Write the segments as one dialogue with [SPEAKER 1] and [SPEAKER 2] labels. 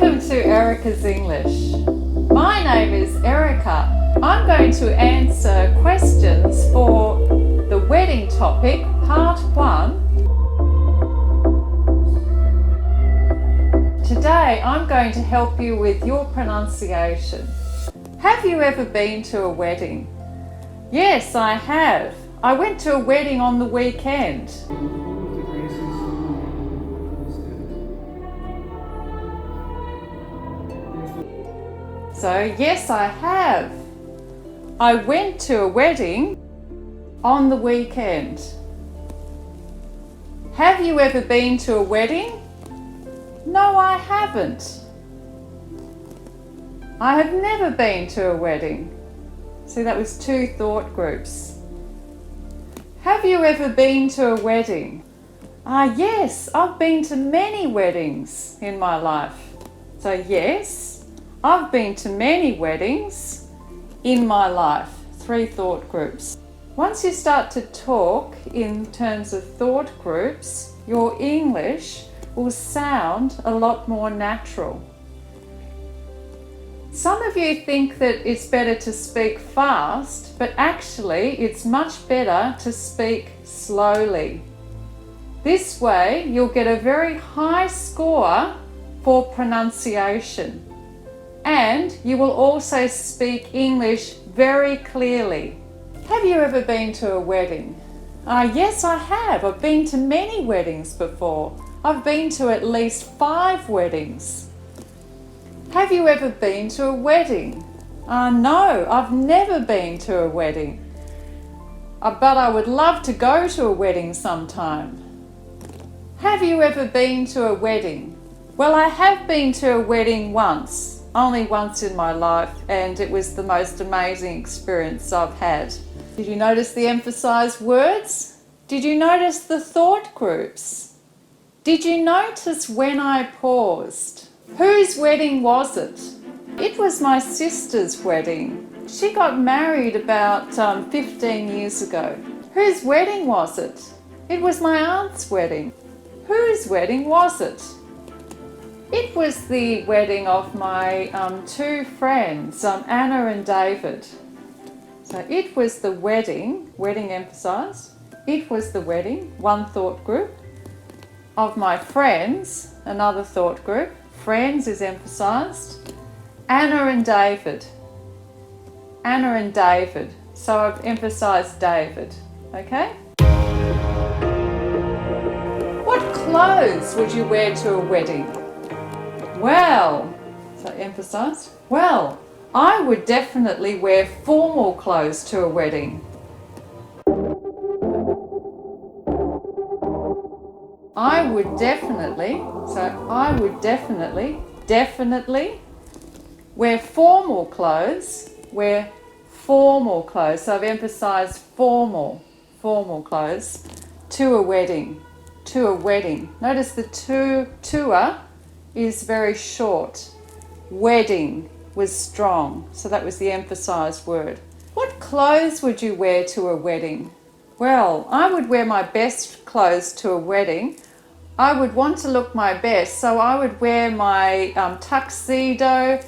[SPEAKER 1] Welcome to Erica's English. My name is Erica. I'm going to answer questions for the wedding topic, part 1. Today I'm going to help you with your pronunciation. Have you ever been to a wedding? Yes, I have. I went to a wedding on the weekend. So, yes, I have. I went to a wedding on the weekend. Have you ever been to a wedding? No, I haven't. I have never been to a wedding. See, that was 2 thought groups. Have you ever been to a wedding? Yes, I've been to many weddings in my life. So, yes, I've been to many weddings in my life. 3 thought groups. Once you start to talk in terms of thought groups, your English will sound a lot more natural. Some of you think that it's better to speak fast, but actually it's much better to speak slowly. This way you'll get a very high score for pronunciation. And you will also speak English very clearly. Have you ever been to a wedding? Yes, I have. I've been to many weddings before. I've been to at least 5 weddings. Have you ever been to a wedding? No, I've never been to a wedding. But I would love to go to a wedding sometime. Have you ever been to a wedding? Well, I have been to a wedding once. Only once in my life, and it was the most amazing experience I've had. Did you notice the emphasized words? Did you notice the thought groups? Did you notice when I paused? Whose wedding was it? It was my sister's wedding. She got married about 15 years ago. Whose wedding was it? It was my aunt's wedding. Whose wedding was it? It was the wedding of my 2 friends, Anna and David. So it was the wedding emphasised. It was the wedding, 1 thought group, of my friends, another thought group. Friends is emphasised. Anna and David. Anna and David. So I've emphasised David, okay? What clothes would you wear to a wedding? Well, so emphasised. Well, I would definitely wear formal clothes to a wedding. I would definitely wear formal clothes, So I've emphasised formal clothes to a wedding, Notice the tour is very short. Wedding was strong, so that was the emphasised word. What clothes would you wear to a wedding? Well, I would wear my best clothes to a wedding. I would want to look my best, so I would wear my tuxedo.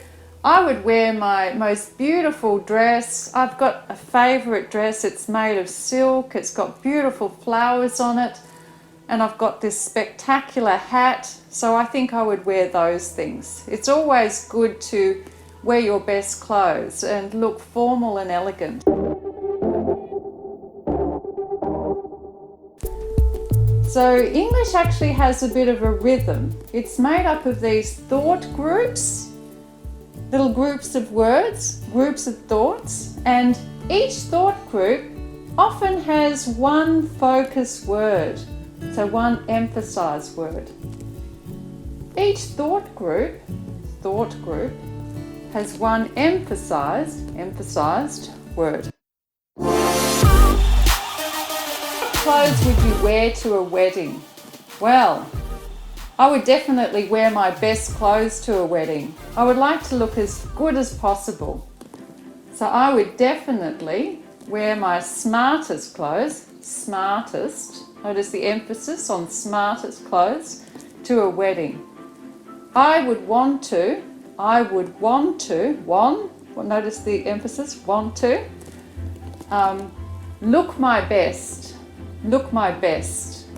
[SPEAKER 1] I would wear my most beautiful dress. I've got a favourite dress. It's made of silk. It's got beautiful flowers on it. And I've got this spectacular hat, so I think I would wear those things. It's always good to wear your best clothes and look formal and elegant. So English actually has a bit of a rhythm. It's made up of these thought groups, little groups of words, groups of thoughts, and each thought group often has 1 focus word. So 1 emphasised word. Each thought group has 1 emphasised word. What clothes would you wear to a wedding? Well, I would definitely wear my best clothes to a wedding. I would like to look as good as possible. So I would definitely wear my smartest clothes, Notice the emphasis on smartest clothes to a wedding. I would want to, notice the emphasis, want to, look my best, best.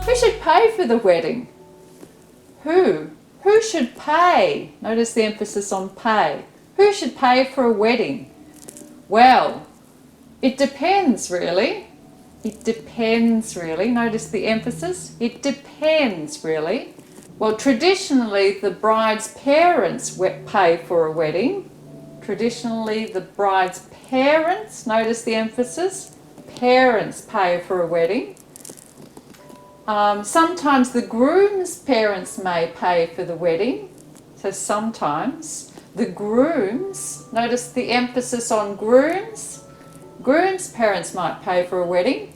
[SPEAKER 1] Who should pay for the wedding? Who? Who should pay? Notice the emphasis on pay. Who should pay for a wedding? Well, it depends really. It depends really. Notice the emphasis. It depends really. Well, traditionally the bride's parents pay for a wedding. Traditionally the bride's parents, notice the emphasis, parents pay for a wedding. Sometimes the groom's parents may pay for the wedding. So sometimes the groom's, notice the emphasis on groom's parents might pay for a wedding.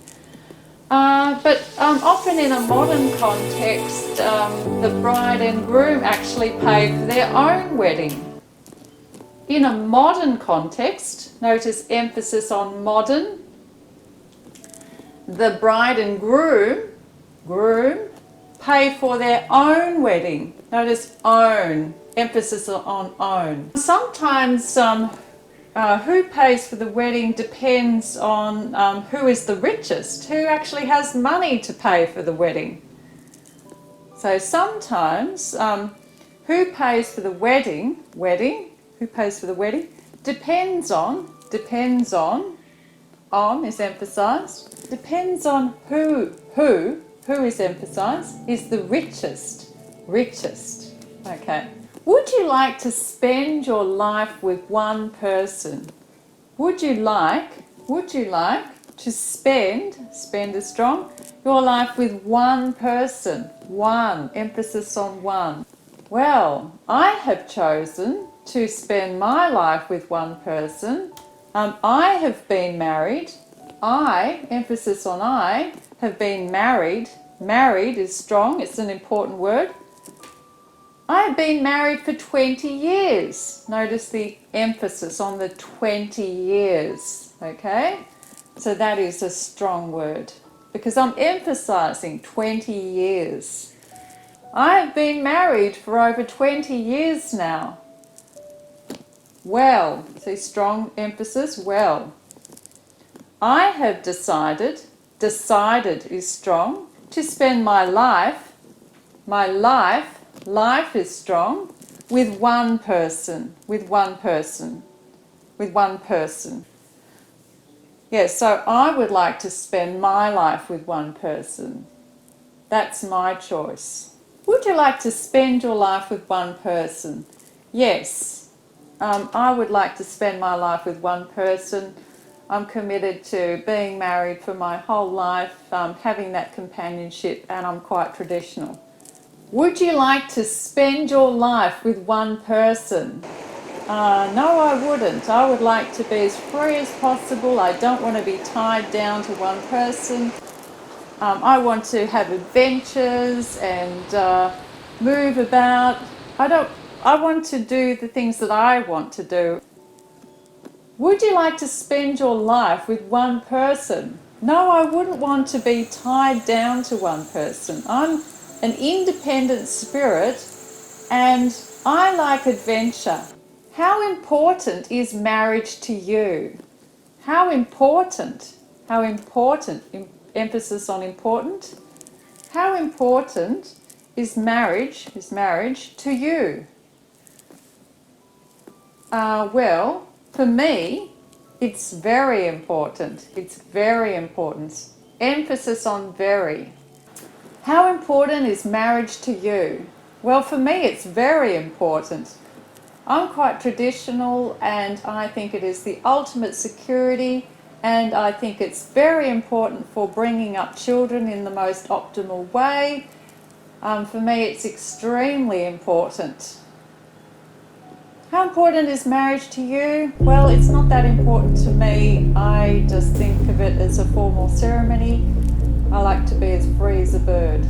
[SPEAKER 1] But often in a modern context, the bride and groom actually pay for their own wedding. In a modern context, notice emphasis on modern, the bride and groom pay for their own wedding. Notice own, emphasis on own. Sometimes who pays for the wedding depends on who is the richest, who actually has money to pay for the wedding. So sometimes who pays for the wedding, who pays for the wedding, depends on is emphasized, depends on who is emphasized, is the richest, okay. Would you like to spend your life with one person? Would you like to spend is strong, your life with one person? One, emphasis on one. Well, I have chosen to spend my life with one person. I have been married. I, emphasis on I, have been married. Married is strong, it's an important word. I've been married for 20 years. Notice the emphasis on the 20 years, okay? So that is a strong word because I'm emphasizing 20 years. I have been married for over 20 years now. Well, see strong emphasis, well. I have decided is strong, to spend my life is strong, with one person. Yes, so I would like to spend my life with one person. That's my choice. Would you like to spend your life with one person? Yes, I would like to spend my life with one person. I'm committed to being married for my whole life, having that companionship, and I'm quite traditional. Would you like to spend your life with one person? No, I wouldn't. I would like to be as free as possible. I don't want to be tied down to one person. I want to have adventures and move about. I want to do the things that I want to do. Would you like to spend your life with one person? No, I wouldn't want to be tied down to one person. I'm an independent spirit and I like adventure. How important is marriage to you? How important, emphasis on important. How important is marriage to you? Well, for me, it's very important. It's very important. Emphasis on very. How important is marriage to you? Well, for me, it's very important. I'm quite traditional and I think it is the ultimate security, and I think it's very important for bringing up children in the most optimal way. For me, it's extremely important. How important is marriage to you? Well, it's not that important to me. I just think of it as a formal ceremony. I like to be as free as a bird.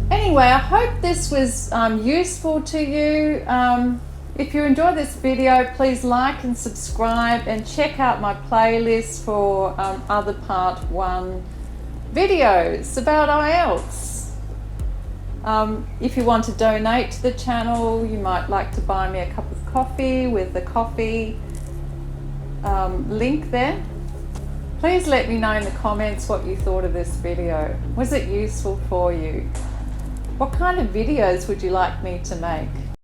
[SPEAKER 1] Anyway, I hope this was useful to you. If you enjoyed this video, please like and subscribe and check out my playlist for other part 1 videos about IELTS. If you want to donate to the channel, you might like to buy me a cup of coffee with the coffee link there. Please let me know in the comments what you thought of this video. Was it useful for you? What kind of videos would you like me to make?